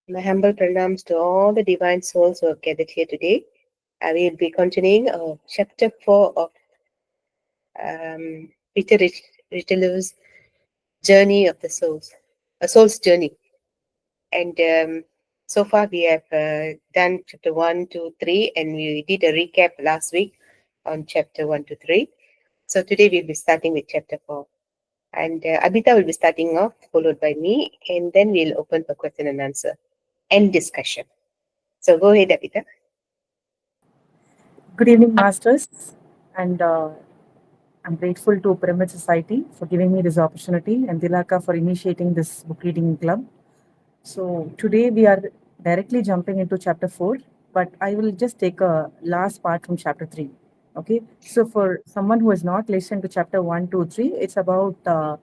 My humble pranams to all the divine souls who have gathered here today. We will be continuing chapter 4 of Peter Richelieu's Journey of the Souls, a soul's journey. And so far we have done chapter 1 to 3, and we did a recap last week on chapter 1 to 3. So today we'll be starting with chapter 4. And Abhita will be starting off, followed by me, and then we'll open for question and answer and discussion. So go ahead, Abhita. Good evening, Masters, and I'm grateful to Pyramid Society for giving me this opportunity and Dilaka for initiating this book reading club. So today we are directly jumping into chapter 4, but I will just take a last part from chapter 3. Okay, so for someone who has not listened to chapter 1, 2, 3, it's about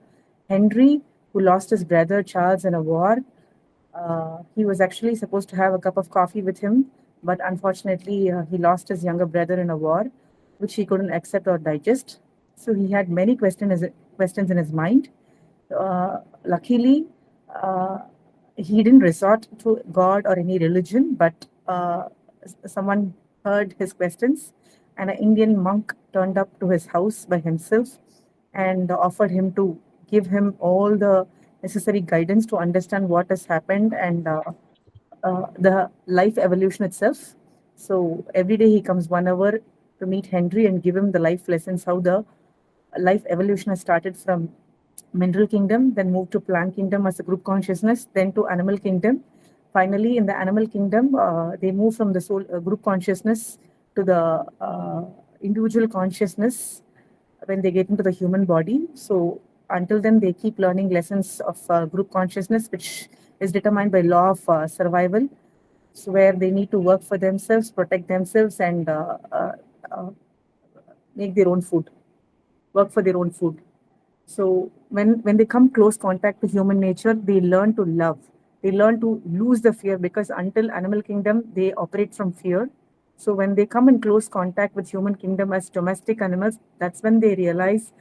Henry who lost his brother Charles in a war. He was actually supposed to have a cup of coffee with him, but unfortunately, he lost his younger brother in a war, which he couldn't accept or digest. So he had many questions in his mind. Luckily, uh, he didn't resort to God or any religion, but someone heard his questions, and an Indian monk turned up to his house by himself and offered him to give him all the necessary guidance to understand what has happened and the life evolution itself. So every day he comes 1 hour to meet Henry and give him the life lessons, how the life evolution has started from mineral kingdom, then moved to plant kingdom as a group consciousness, then to animal kingdom. Finally, in the animal kingdom, they move from the soul group consciousness to the individual consciousness when they get into the human body. So until then, they keep learning lessons of group consciousness, which is determined by law of survival. So where they need to work for themselves, protect themselves, and uh, make their own food, work for their own food. So when they come close contact to human nature, they learn to love. They learn to lose the fear because until animal kingdom they operate from fear. So when they come in close contact with human kingdom as domestic animals, that's when they realize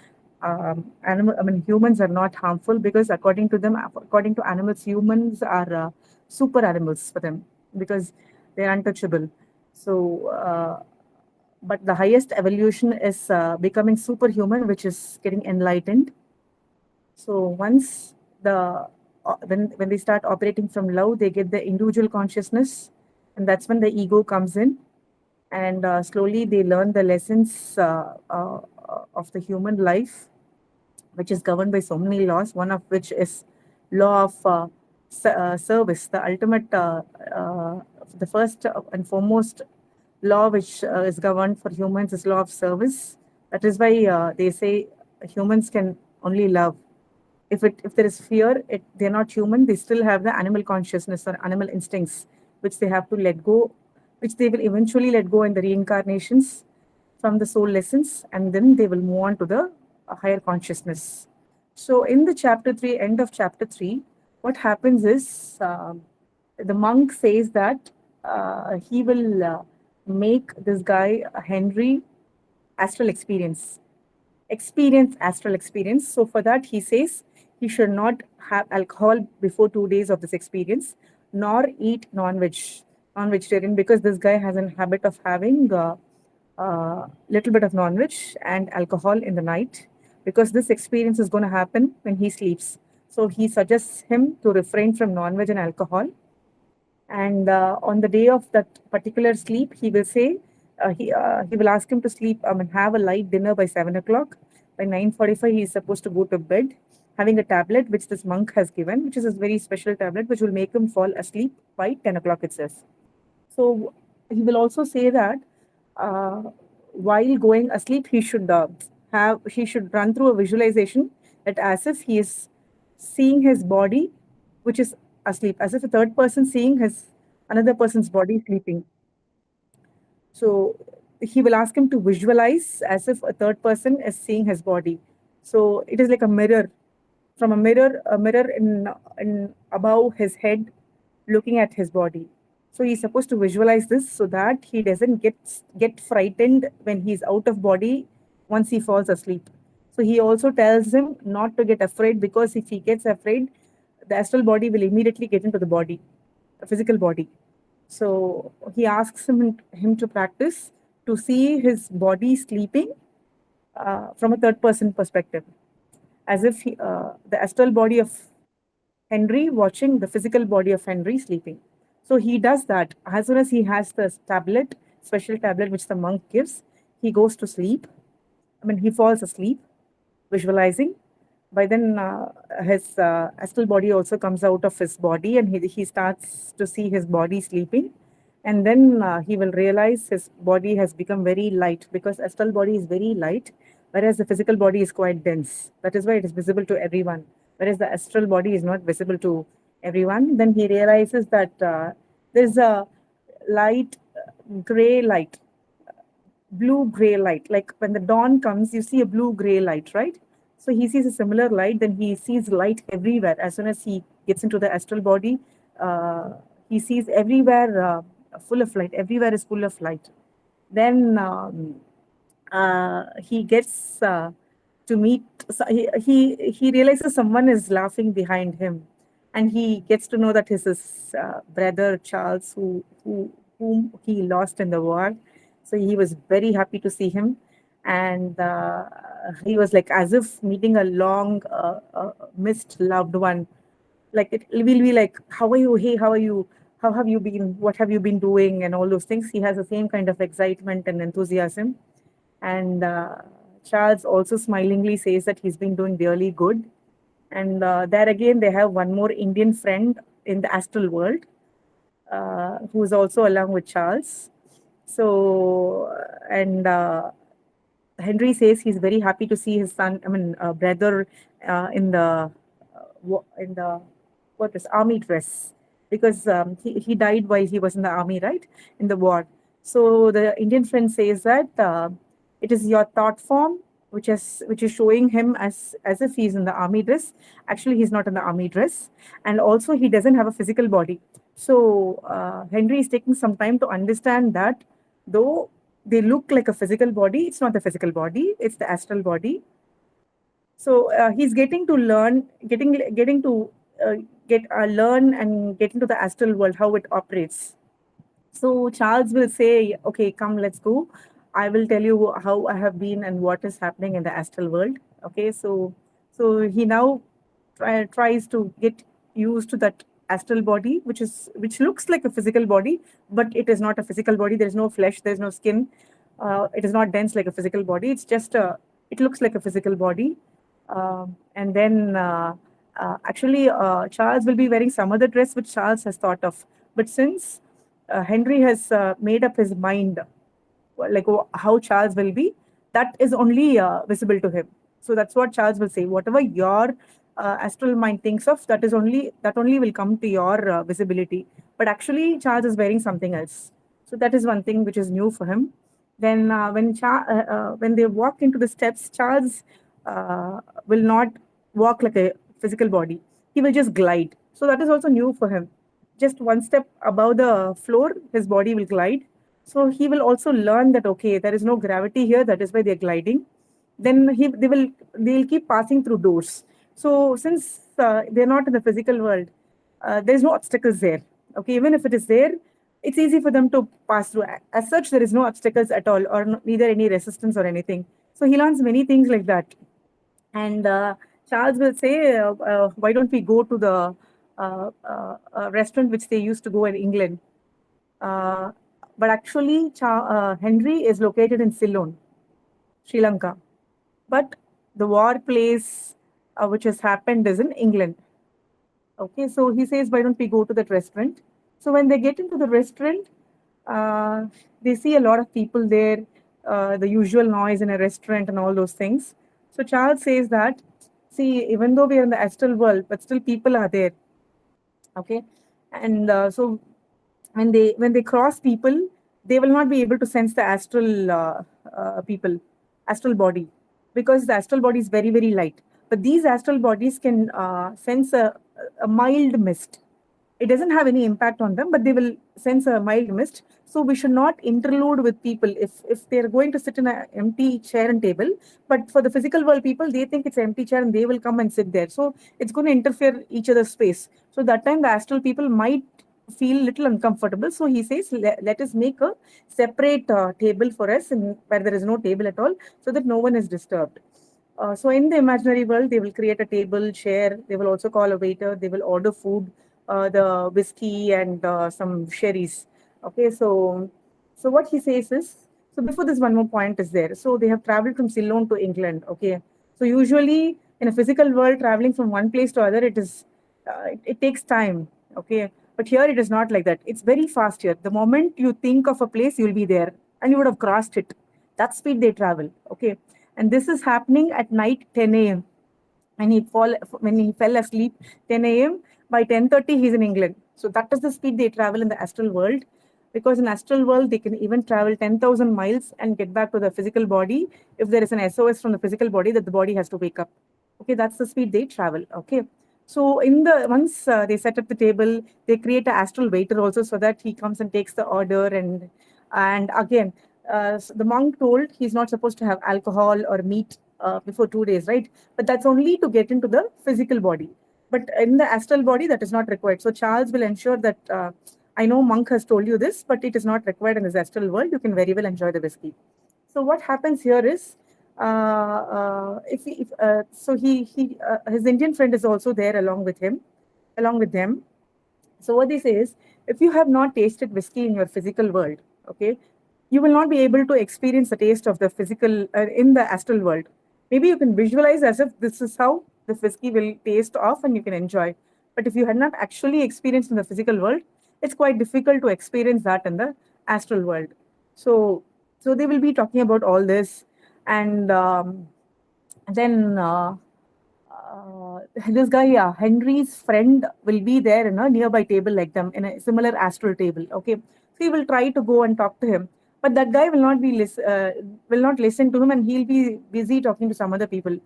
humans are not harmful because according to them, according to animals, humans are super animals for them because they're untouchable. So but the highest evolution is becoming superhuman, which is getting enlightened. So once when they start operating from love, they get the individual consciousness, and that's when the ego comes in, and slowly they learn the lessons of the human life, which is governed by so many laws. One of which is law of service, the ultimate, the first and foremost law which is governed for humans is law of service. That is why they say humans can only love. If there is fear, they're not human. They still have the animal consciousness or animal instincts, which they have to let go, which they will eventually let go in the reincarnations from the soul lessons, and then they will move on to the higher consciousness. So, in the chapter 3, end of chapter 3, what happens is the monk says that he will make this guy, Henry, astral experience astral experience. So for that, he says he should not have alcohol before 2 days of this experience, nor eat non-vegetarian, because this guy has a habit of having little bit of non-veg and alcohol in the night, because this experience is going to happen when he sleeps. So he suggests him to refrain from non-veg and alcohol, and on the day of that particular sleep, he will say he will ask him to sleep. Have a light dinner by 7 o'clock. By 9:45, he is supposed to go to bed, having a tablet which this monk has given, which is a very special tablet which will make him fall asleep by 10 o'clock itself. So he will also say that uh, while going asleep, he should run through a visualization that as if he is seeing his body, which is asleep, as if a third person seeing his another person's body sleeping. So he will ask him to visualize as if a third person is seeing his body. So it is like a mirror, from a mirror in above his head, looking at his body. So he's supposed to visualize this so that he doesn't get frightened when he's out of body once he falls asleep. So he also tells him not to get afraid, because if he gets afraid, the astral body will immediately get into the body. physical body. So he asks him to practice to see his body sleeping from a third person perspective, as if the astral body of Henry watching the physical body of Henry sleeping. So he does that. As soon as he has the tablet, special tablet which the monk gives, he goes to sleep. I mean, he falls asleep, visualizing. By then, his astral body also comes out of his body, and he starts to see his body sleeping. And then he will realize his body has become very light, because astral body is very light, whereas the physical body is quite dense. That is why it is visible to everyone, whereas the astral body is not visible to everyone. Then he realizes that there's a light, gray light, blue gray light. Like when the dawn comes, you see a blue gray light, right? So he sees a similar light. Then he sees light everywhere. As soon as he gets into the astral body, he sees everywhere full of light. Everywhere is full of light. Then he gets to meet. So he realizes someone is laughing behind him, and he gets to know that his brother Charles, whom he lost in the war. So he was very happy to see him, and he was like as if meeting a long missed loved one. Like it will be like, how are you? Hey, how are you? How have you been? What have you been doing? And all those things. He has the same kind of excitement and enthusiasm. And Charles also smilingly says that he's been doing really good. And there again, they have one more Indian friend in the astral world, who's also along with Charles. So, and Henry says he's very happy to see his son, I mean, brother, in the in the what is army dress, because he died while he was in the army, right, in the war. So the Indian friend says that it is your thought form which is showing him as if he's in the army dress. Actually, he's not in the army dress, and also he doesn't have a physical body. So Henry is taking some time to understand that though they look like a physical body, it's not the physical body, it's the astral body. So he's getting to learn, getting to uh, get learn and get into the astral world, how it operates. So Charles will say, "Okay, come, let's go. I will tell you how I have been and what is happening in the astral world." Okay, so he now tries to get used to that astral body, which looks like a physical body, but it is not a physical body. There is no flesh, there is no skin. It is not dense like a physical body. It's just it looks like a physical body. And then actually, Charles will be wearing some other dress which Charles has thought of. But since Henry has made up his mind, like how Charles will be, that is only visible to him. So that's what Charles will say. Whatever your astral mind thinks of, that only will come to your visibility. But actually, Charles is wearing something else. So that is one thing which is new for him. Then when they walk into the steps, Charles will not walk like a physical body. He will just glide. So that is also new for him. Just one step above the floor, his body will glide. So he will also learn that okay, there is no gravity here. That is why they are gliding. Then they'll keep passing through doors. So since they're not in the physical world, there's no obstacles there. Okay, even if it is there, it's easy for them to pass through. As such, there is no obstacles at all, or neither any resistance or anything. So he learns many things like that. And Charles will say, why don't we go to the restaurant which they used to go in England? Uh, but actually, Henry is located in Ceylon, Sri Lanka. But the war place which has happened is in England. Okay, so he says, why don't we go to that restaurant? So when they get into the restaurant, uh, they see a lot of people there, the usual noise in a restaurant and all those things. So Charles says that, see, even though we are in the astral world, but still people are there. Okay, and so when they cross people, they will not be able to sense the astral people, astral body, because the astral body is very very light. But these astral bodies can sense a mild mist. It doesn't have any impact on them, but they will sense a mild mist. So we should not interlude with people if they are going to sit in an empty chair and table. But for the physical world people, they think it's an empty chair and they will come and sit there. So it's going to interfere each other's space. So that time the astral people might feel little uncomfortable. So he says, let us make a separate table for us where there is no table at all, so that no one is disturbed. So in the imaginary world, they will create a table, chair. They will also call a waiter. They will order food, the whiskey and some sherries. Okay, so what he says is, so before this, one more point is there. So they have traveled from Ceylon to England. Okay, so usually in a physical world, traveling from one place to other, it takes time. Okay, but here it is not like that. It's very fast here. The moment you think of a place, you will be there, and you would have crossed it. That speed they travel. Okay, and this is happening at night 10 a.m. When he fell asleep 10 a.m. by 10:30 he's in England. So that is the speed they travel in the astral world, because in astral world they can even travel 10,000 miles and get back to the physical body if there is an SOS from the physical body that the body has to wake up. Okay, that's the speed they travel. Okay, so in the once they set up the table, they create an astral waiter also, so that he comes and takes the order. And again, the monk told he's not supposed to have alcohol or meat before 2 days, right? But that's only to get into the physical body. But in the astral body, that is not required. So Charles will ensure that. I know monk has told you this, but it is not required in this astral world. You can very well enjoy the whiskey. So what happens here is, so he his Indian friend is also there along with them. So what they say is, if you have not tasted whiskey in your physical world, okay, you will not be able to experience the taste of the physical in the astral world. Maybe you can visualize as if this is how the whiskey will taste off and you can enjoy. But if you had not actually experienced in the physical world, it's quite difficult to experience that in the astral world. So, so they will be talking about all this, and then this guy, yeah, Henry's friend will be there in a nearby table like them in a similar astral table. Okay, so he will try to go and talk to him, but that guy will not listen to him, and he'll be busy talking to some other people.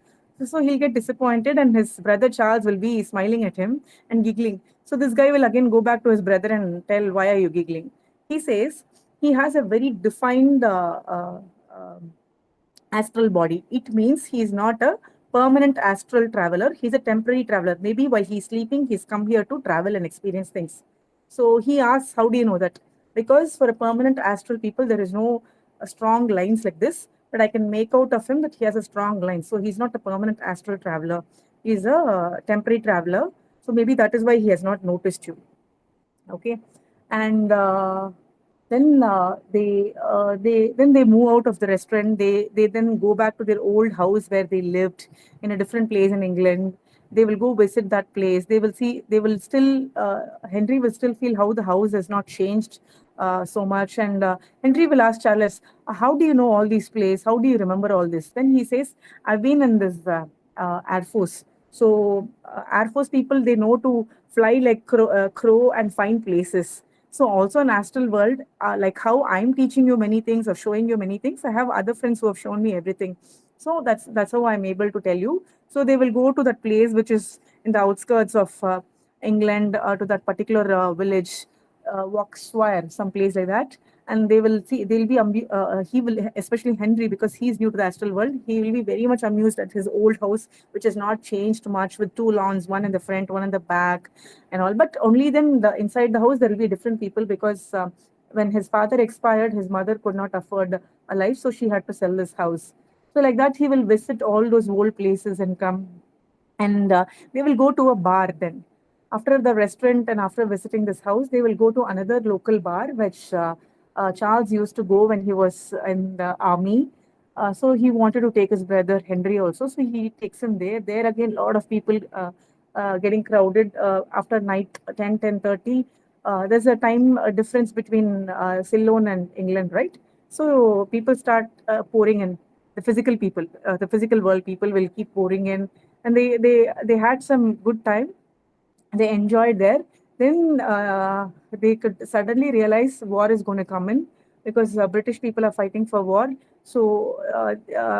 So he'll get disappointed, and his brother Charles will be smiling at him and giggling. So this guy will again go back to his brother and tell, "Why are you giggling?" He says he has a very defined astral body. It means he is not a permanent astral traveler. He's a temporary traveler. Maybe while he's sleeping, he's come here to travel and experience things. So he asks, "How do you know that?" Because for a permanent astral people, there is no strong lines like this, but I can make out of him that he has a strong line. So he's not a permanent astral traveler. He's a temporary traveler. So maybe that is why he has not noticed you. Okay, and then they move out of the restaurant. They then go back to their old house where they lived in a different place in England. They will go visit that place. They will still Henry will still feel how the house has not changed so much. And Henry will ask Charles, how do you know all these places? How do you remember all this? Then he says, I've been in this Air Force. So Air Force people, they know to fly like crow and find places. So also in astral world, like how I'm teaching you many things or showing you many things, I have other friends who have shown me everything. So that's how I'm able to tell you. So they will go to that place which is in the outskirts of England, to that particular village, Walkswire, some place like that, and they will see. They'll be he will, especially Henry, because he's new to the astral world. He will be very much amused at his old house, which has not changed much, with two lawns, one in the front, one in the back, and all. But only then the inside the house there will be different people, because when his father expired, his mother could not afford a life, so she had to sell this house. So like that, he will visit all those old places and come, and they will go to a bar then. After the restaurant and after visiting this house, they will go to another local bar, which Charles used to go when he was in the army. So he wanted to take his brother Henry also. So he takes him there. There again, a lot of people getting crowded after night 10:30. There's a time difference between Ceylon and England, right? So people start pouring in. The physical world people will keep pouring in, and they had some good time. They enjoyed there. Then they could suddenly realize war is going to come in, because British people are fighting for war. So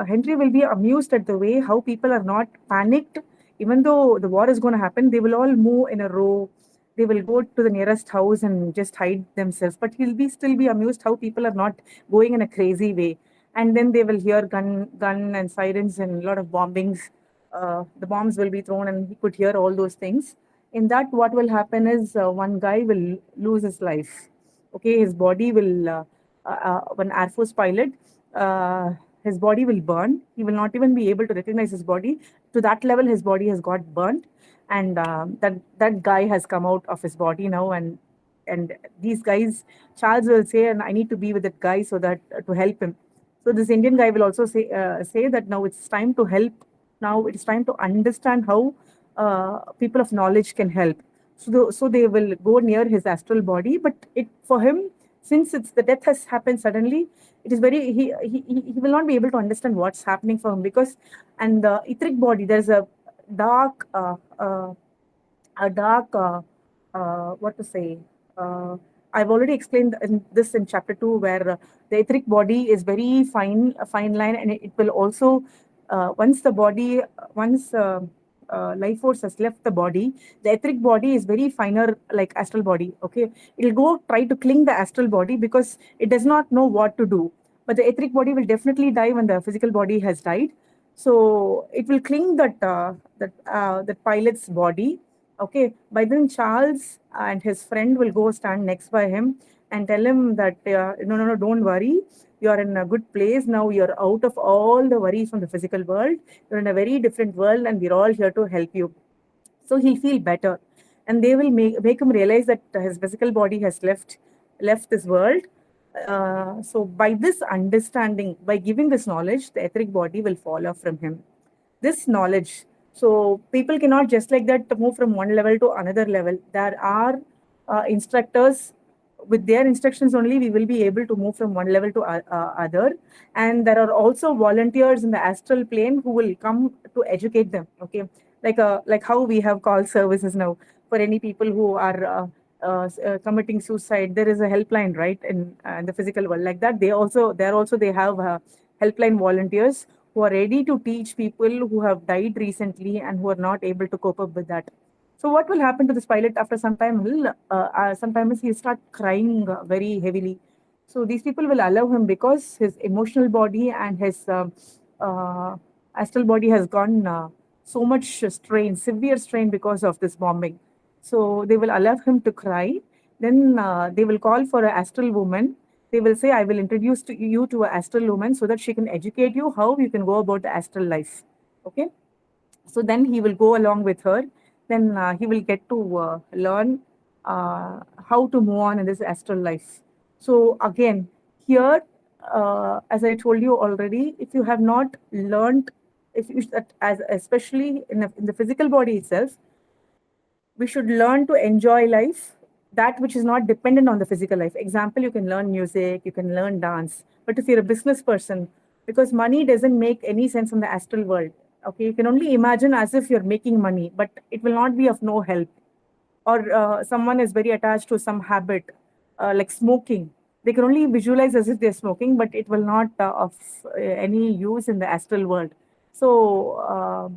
Henry will be amused at the way how people are not panicked. Even though the war is going to happen, they will all move in a row. They will go to the nearest house and just hide themselves. But he'll be still be amused how people are not going in a crazy way. And then they will hear gun and sirens and a lot of bombings. The bombs will be thrown, and he could hear all those things in that what will happen is one guy will lose his life. Okay, his body will one Air Force pilot, uh, his body will burn. He will not even be able to recognize his body. To that level his body has got burnt, and that guy has come out of his body now. And these guys, Charles will say, and I need to be with that guy so that to help him. So this Indian guy will also say that now it's time to help. Now it's time to understand how people of knowledge can help. So they will go near his astral body, but it for him, since it's the death has happened suddenly, it is very he will not be able to understand what's happening for him, because and the etheric body, there's dark a dark what to say uh, I've already explained this in chapter 2, where the etheric body is very fine, a fine line, and it will also once the body once life force has left the body, the etheric body is very finer, like astral body. Okay, it'll go try to cling the astral body because it does not know what to do, but the etheric body will definitely die when the physical body has died. So it will cling that pilot's body. Okay, by then Charles and his friend will go stand next by him and tell him that no, no, no, don't worry. You are in a good place now. You're out of all the worries from the physical world. You're in a very different world, and we're all here to help you. So he'll feel better, and they will make him realize that his physical body has left this world. So by this understanding, by giving this knowledge, the etheric body will fall off from him. This knowledge, so people cannot just like that move from one level to another level. There are instructors, with their instructions only we will be able to move from one level to other. And there are also volunteers in the astral plane who will come to educate them. Okay, like how we have call services now for any people who are committing suicide. There is a helpline, right, in the physical world. Like that, they have helpline volunteers who are ready to teach people who have died recently and who are not able to cope up with that. So what will happen to this pilot after some time? Sometimes he'll start crying very heavily. So these people will allow him because his emotional body and his uh, astral body has gone so much strain, severe strain because of this bombing. So they will allow him to cry. Then they will call for an astral woman. They will say, I will introduce you to an astral woman so that she can educate you how you can go about the astral life. Okay, so then he will go along with her. Then he will get to learn how to move on in this astral life. So again, here, as I told you already, if you have not learned, if you as especially in the physical body itself, we should learn to enjoy life, that which is not dependent on the physical life. Example, you can learn music, you can learn dance. But if you're a business person, because money doesn't make any sense in the astral world. Okay, you can only imagine as if you're making money, but it will not be of no help. Or someone is very attached to some habit, like smoking. They can only visualize as if they're smoking, but it will not of any use in the astral world. So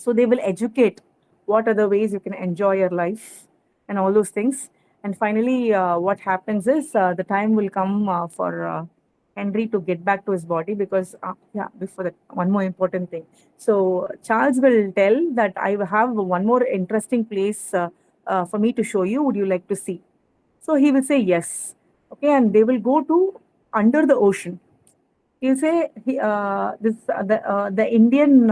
they will educate what are the ways you can enjoy your life and all those things. And finally, what happens is the time will come for Henry to get back to his body, because yeah, before that, one more important thing. So Charles will tell that I have one more interesting place for me to show you. Would you like to see? So he will say yes. Okay, and they will go to under the ocean. You say the Indian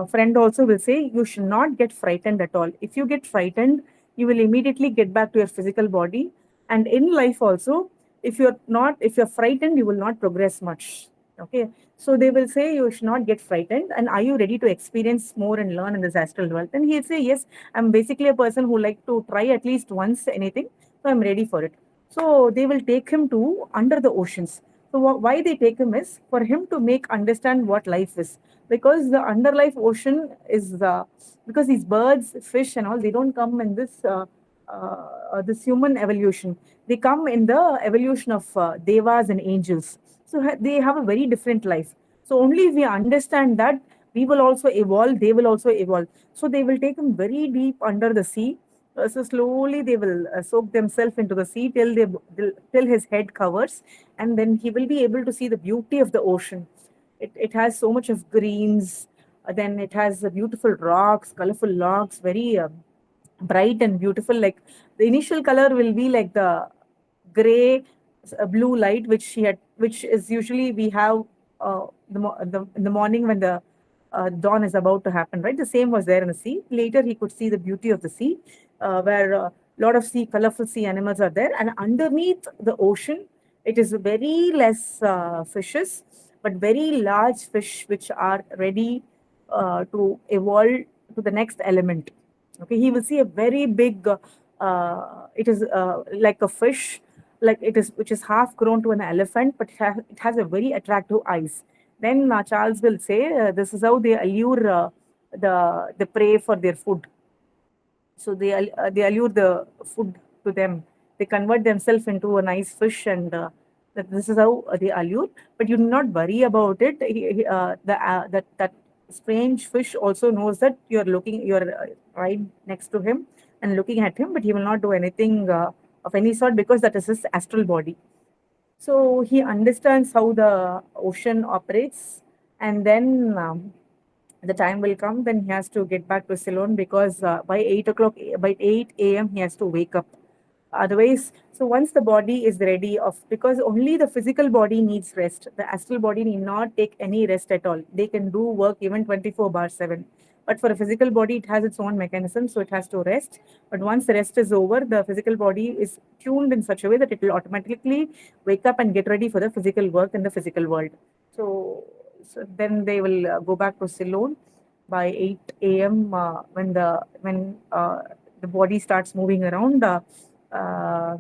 friend also will say you should not get frightened at all. If you get frightened, you will immediately get back to your physical body. And in life also, if you're frightened, you will not progress much. Okay, so they will say you should not get frightened. And are you ready to experience more and learn in this astral world? Then he'll say yes. I'm basically a person who like to try at least once anything, so I'm ready for it. So they will take him to under the oceans. So why they take him is for him to make understand what life is, because the underlife ocean is because these birds, fish, and all, they don't come in this human evolution. They come in the evolution of devas and angels. So they have a very different life. So only if we understand that, we will also evolve. They will also evolve. So they will take him very deep under the sea. So slowly they will soak themselves into the sea till his head covers, and then he will be able to see the beauty of the ocean. It has so much of greens, Then it has beautiful rocks, colorful logs, very bright and beautiful. Like the initial color will be like the gray, blue light, which she had, which is usually we have in the morning when the dawn is about to happen, right? The same was there in the sea. Later, he could see the beauty of the sea, where a lot of colorful sea animals are there, and underneath the ocean, it is very less fishes, but very large fish which are ready to evolve to the next element. Okay, he will see a very big. It is like a fish, like it is, which is half grown to an elephant, but it has a very attractive eyes. Then Charles will say, this is how they allure the prey for their food. So they allure the food to them. They convert themselves into a nice fish, and this is how they allure. But you do not worry about it. That strange fish also knows that you're right next to him and looking at him, but he will not do anything of any sort, because that is his astral body. So he understands how the ocean operates, and then the time will come when he has to get back to Ceylon, because by 8 o'clock, by 8 a.m. he has to wake up. Otherwise, so once the body is ready of, because only the physical body needs rest. The astral body need not take any rest at all. They can do work even 24 bar 7. But for a physical body, it has its own mechanism, so it has to rest. But once the rest is over, the physical body is tuned in such a way that it will automatically wake up and get ready for the physical work in the physical world. So then they will go back to Ceylon by 8 a.m. When the body starts moving around. Uh,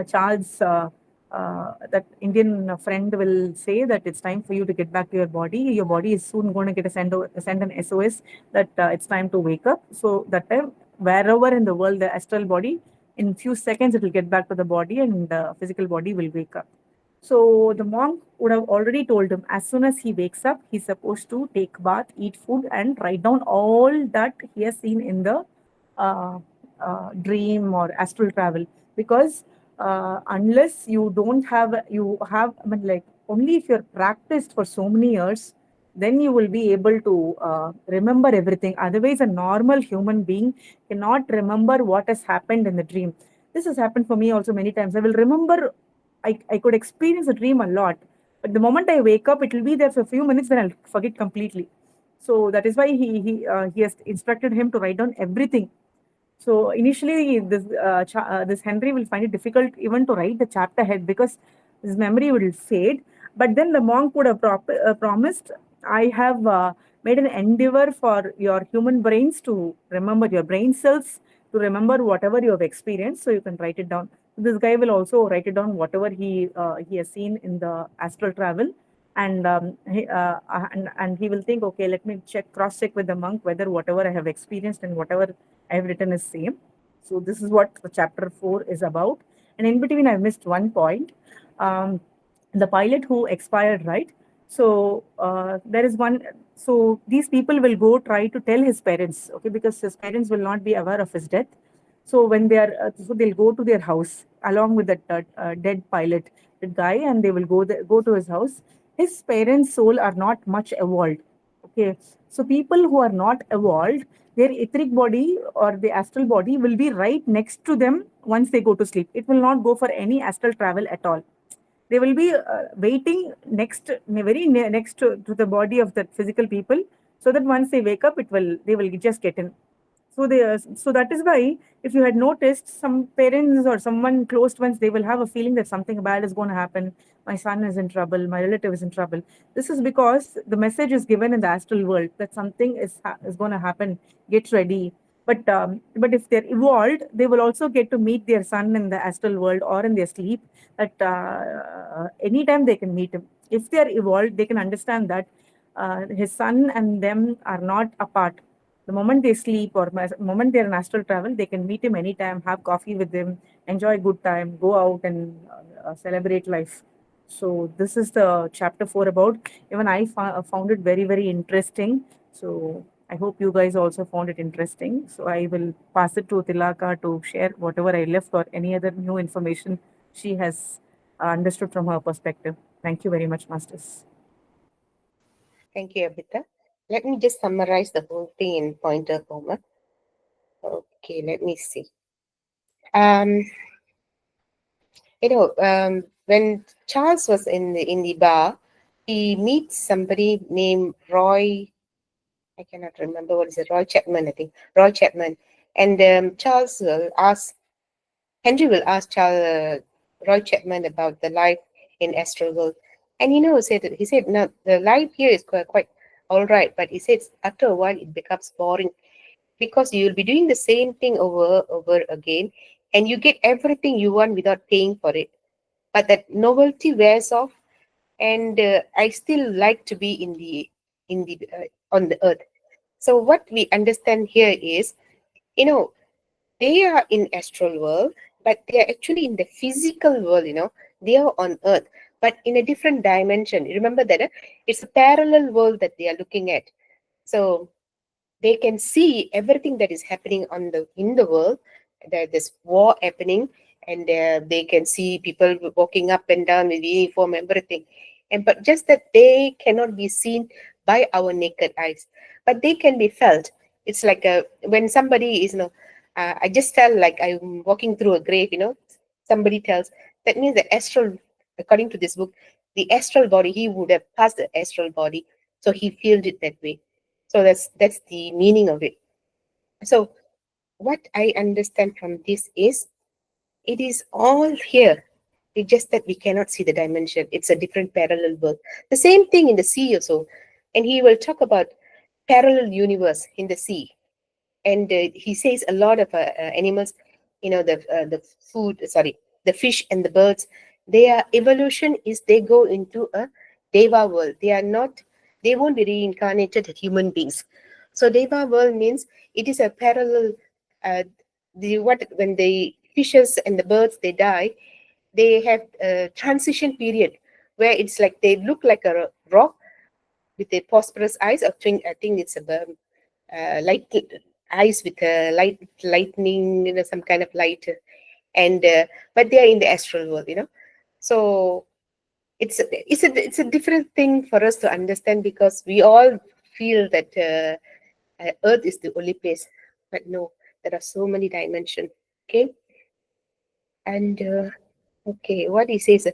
Charles, that Indian friend will say that it's time for you to get back to your body. Your body is soon going to get send an SOS that it's time to wake up. So that time, wherever in the world, the astral body, in few seconds, it will get back to the body, and the physical body will wake up. So the monk would have already told him, as soon as he wakes up, he's supposed to take bath, eat food, and write down all that he has seen in the uh, dream or astral travel. Because unless you don't have, you have, I mean, like only if you're practiced for so many years, then you will be able to remember everything. Otherwise, a normal human being cannot remember what has happened in the dream. This has happened for me also many times. I will remember, I could experience a dream a lot, but the moment I wake up, it will be there for a few minutes, then I'll forget completely. So that is why he has instructed him to write down everything. So initially, this Henry will find it difficult even to write the chapter head, because his memory will fade. But then the monk would have promised, I have made an endeavor for your human brains to remember, your brain cells to remember whatever you have experienced, so you can write it down. This guy will also write it down, whatever he has seen in the astral travel, and he will think, okay, let me cross check with the monk whether whatever I have experienced and whatever I have written is same. So this is what the chapter 4 is about. And in between, I missed one point. Um, the pilot who expired, right? So there is one. So these people will go try to tell his parents, okay, because his parents will not be aware of his death. So when they are, so they'll go to their house along with that dead pilot, the guy, and they will go to his house. His parents' soul are not much evolved. Okay, so people who are not evolved, their etheric body or the astral body will be right next to them once they go to sleep. It will not go for any astral travel at all. They will be waiting next to the body of the physical people, so that once they wake up, they will just get in. So that is why, if you had noticed, some parents or someone close ones, they will have a feeling that something bad is going to happen. My son is in trouble. My relative is in trouble. This is because the message is given in the astral world that something is going to happen. Get ready. But if they're evolved, they will also get to meet their son in the astral world or in their sleep. That anytime they can meet him. If they are evolved, they can understand that his son and them are not apart. The moment they sleep or moment they're in astral travel, they can meet him anytime, have coffee with him, enjoy good time, go out and celebrate life. So this is the chapter 4 about. Even I found it very, very interesting. So I hope you guys also found it interesting. So I will pass it to Tilaka to share whatever I left or any other new information she has understood from her perspective. Thank you very much, Masters. Thank you, Abhita. let me just summarize the whole thing in pointer form. Okay, let me see. Um, when Charles was in the bar, he meets somebody named Roy. I cannot remember what is it. Roy Chapman, I think. Roy Chapman, and Charles will ask Henry will ask Roy Chapman about the life in astral world, and he said no, the life here is quite all right, but he says after a while it becomes boring because you will be doing the same thing over again, and you get everything you want without paying for it. But that novelty wears off, and I still like to be in the on the earth. So what we understand here is, you know, they are in astral world, but they are actually in the physical world. They are on earth, but in a different dimension. You remember that it's a parallel world that they are looking at. So they can see everything that is happening in the world. There's war happening, and they can see people walking up and down with uniform, everything. And but just that they cannot be seen by our naked eyes, but they can be felt. It's like when somebody is, I just felt like I'm walking through a grave. Somebody tells, that means the astral, according to this book, the astral body, he would have passed the astral body, so he feels it that way. So that's the meaning of it. So what I understand from this is, it is all here. It's just that we cannot see the dimension. It's a different parallel world. The same thing in the sea also. And he will talk about parallel universe in the sea. And he says a lot of animals, the food, sorry, the fish and the birds, their evolution is they go into a deva world. They won't be reincarnated as human beings. So deva world means it is a parallel. uh, when the fishes and the birds they die, they have a transition period where it's like they look like a rock with a prosperous eyes. I think it's a light eyes with a lightning, some kind of light, and but they are in the astral world. So it's a different thing for us to understand, because we all feel that Earth is the only place, but no, there are so many dimensions. Okay, and okay, what he says.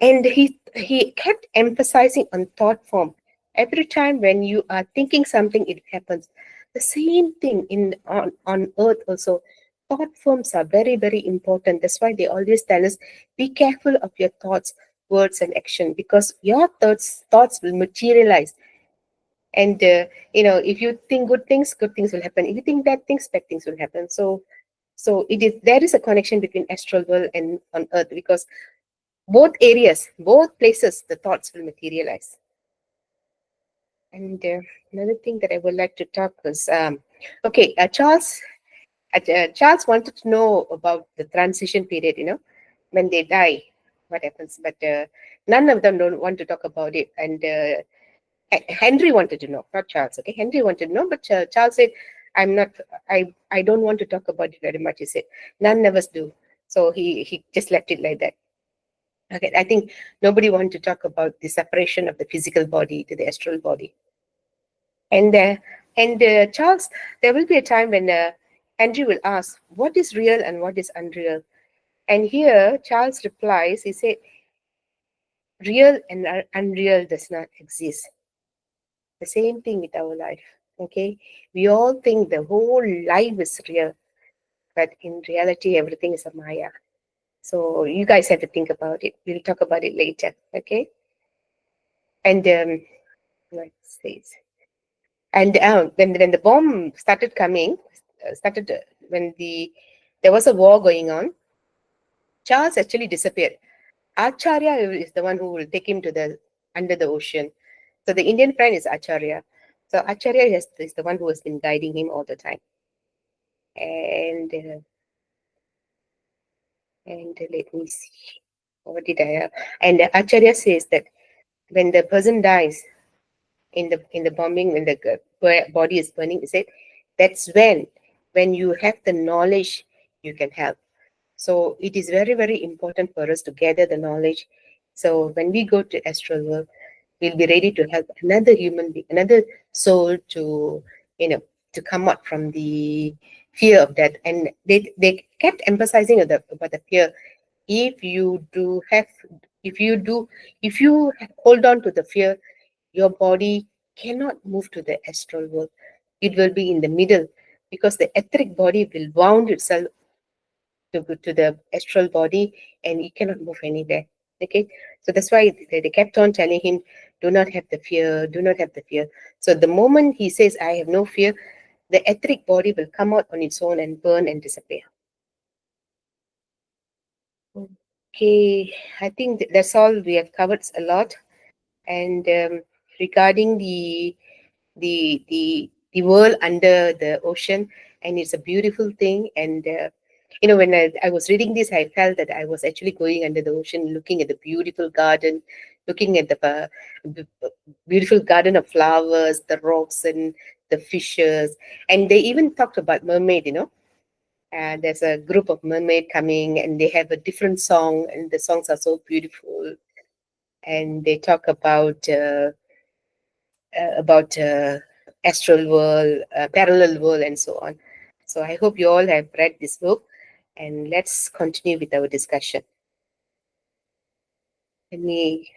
And he kept emphasizing on thought form. Every time when you are thinking something, it happens. The same thing on earth also. Thought forms are very, very important. That's why they always tell us, be careful of your thoughts, words, and action, because your thoughts will materialize. And if you think good things will happen. If you think bad things will happen. So there is a connection between astral world and on earth, because both areas, both places, the thoughts will materialize. And another thing that I would like to talk was, okay, Charles wanted to know about the transition period, when they die, what happens. But none of them don't want to talk about it. And Henry wanted to know, not Charles. Okay, Henry wanted to know, but Charles said, "I'm not. I don't want to talk about it very much." He said, "None of us do." So he just left it like that. Okay, I think nobody wants to talk about the separation of the physical body to the astral body. And Charles, there will be a time when Henry will ask, "What is real and what is unreal?" And here Charles replies, he said, "Real and unreal does not exist." The same thing with our life. Okay, we all think the whole life is real, but in reality, everything is a Maya. So you guys have to think about it. We'll talk about it later. Okay, and let's see. And when the bomb started coming, started when there was a war going on, Charles actually disappeared. Acharya is the one who will take him to the under the ocean. So the Indian friend is Acharya. So Acharya is the one who has been guiding him all the time. And let me see. What did I have? And Acharya says that when the person dies in the bombing, when the body is burning, he said that's when you have the knowledge, you can help. So it is very, very important for us to gather the knowledge. So when we go to astral world, we'll be ready to help another human being, another soul to, you know, to come out from the fear of death. And they kept emphasizing about the fear. If you do have, if you do, if you hold on to the fear, your body cannot move to the astral world. It will be in the middle, because the etheric body will wound itself to the astral body, and it cannot move anywhere. Okay, so that's why they kept on telling him, do not have the fear, do not have the fear. So the moment he says, I have no fear, the etheric body will come out on its own and burn and disappear. Okay, I think that's all. We have covered a lot. And regarding the world under the ocean, and it's a beautiful thing. And when I was reading this, I felt that I was actually going under the ocean, looking at the beautiful garden, looking at the b- beautiful garden of flowers, the rocks, and the fishes. And they even talked about mermaid, and there's a group of mermaid coming, and they have a different song, and the songs are so beautiful. And they talk about astral world, parallel world, and so on. So I hope you all have read this book, and let's continue with our discussion. Let me